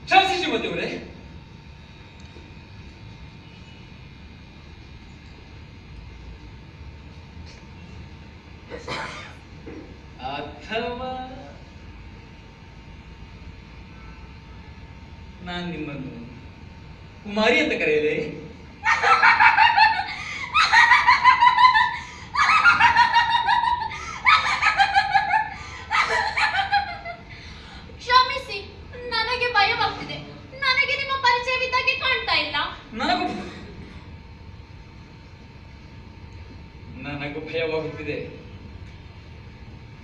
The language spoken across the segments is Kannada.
ಕ್ಷಮಿಸಿ ಶ್ರೀಮತಿ ಅವರೇ. ಅಥವಾ ನಾನು ನಿಮ್ಮನ್ನು ಕುಮಾರಿ ಅಂತ ಕರೆಯಲೇ? ಕ್ಷಮಿಸಿ, ನನಗೆ ಭಯವಾಗ್ತಿದೆ. ನನಗೆ ನಿಮ್ಮ ಪರಿಚಯವಿದ್ದಾಗೆ ಕಾಣ್ತಾ ಇಲ್ಲ. ನನಗೂ ಭಯವಾಗುತ್ತಿದೆ.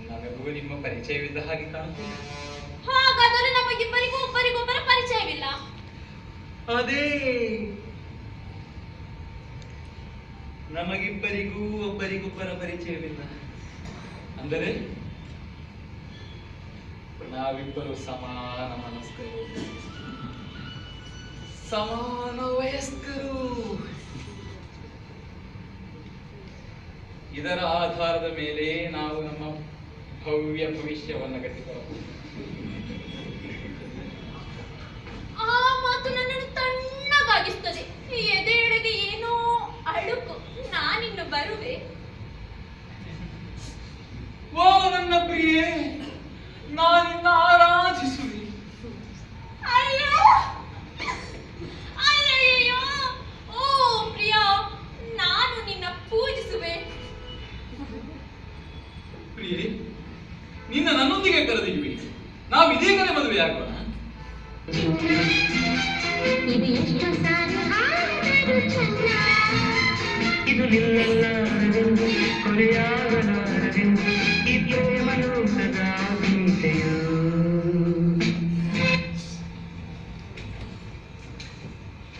ನನಗೂ ನಿಮ್ಮ ಪರಿಚಯವಿದ್ದ ಹಾಗೆ ಕಾಣುತ್ತಿದೆ. ಹಾಗಾದರೆ ನಮಗಿಬ್ಬರಿಗೂ ಒಬ್ಬರಿಗೊಬ್ಬರ ಪರಿಚಯವಿಲ್ಲ. ಅದೇ, ನಮಗಿಬ್ಬರಿಗೂ ಒಬ್ಬರಿಗೊಬ್ಬರ ಪರಿಚಯವಿಲ್ಲ ಅಂದರೆ ನಾವಿಬ್ಬರು ಸಮಾನ ಮನಸ್ಕರು, ಸಮಾನ ವಯಸ್ಕರು. ಇದರ ಆಧಾರದ ಮೇಲೆ ನಾವು ನಮ್ಮ ಭವ್ಯ ಭವಿಷ್ಯವನ್ನು ಕಟ್ಟಿಕೊಳ್ಳಬಹುದು. ಆ ಮಾತು ನನ್ನನ್ನು ತಣ್ಣಗಾಗಿಸ್ತದೆ. ಎದೆಯೊಳಗೆ ಏನೋ ಅಳುಕು. ನಾನಿನ್ನು ಬರುವೆ. ಓ ನನ್ನ ಪ್ರಿಯೆ, ನಾನಿನ್ನ ಆರಾಧಿಸುವೆ. ಅಯ್ಯೋ ಅಯ್ಯಯ್ಯೋ, ಓ ಪ್ರಿಯ, ನಾನು ನಿನ್ನ ಪೂಜಿಸುವೆ. ಪ್ರಿಯೆ, ನಿನ್ನ ನನ್ನೊಂದಿಗೆ ಕರೆದೊಯ್ಯುವೆ. ನಾವು ಇದೀಗಲೇ ಮದುವೆ ಆಗೋಣ. ಇದು ನಿನ್ನೆಲ್ಲ ಕೊರೆಯಾಗಲಾರದೆಂದು ಈ ಪ್ರೇಮನು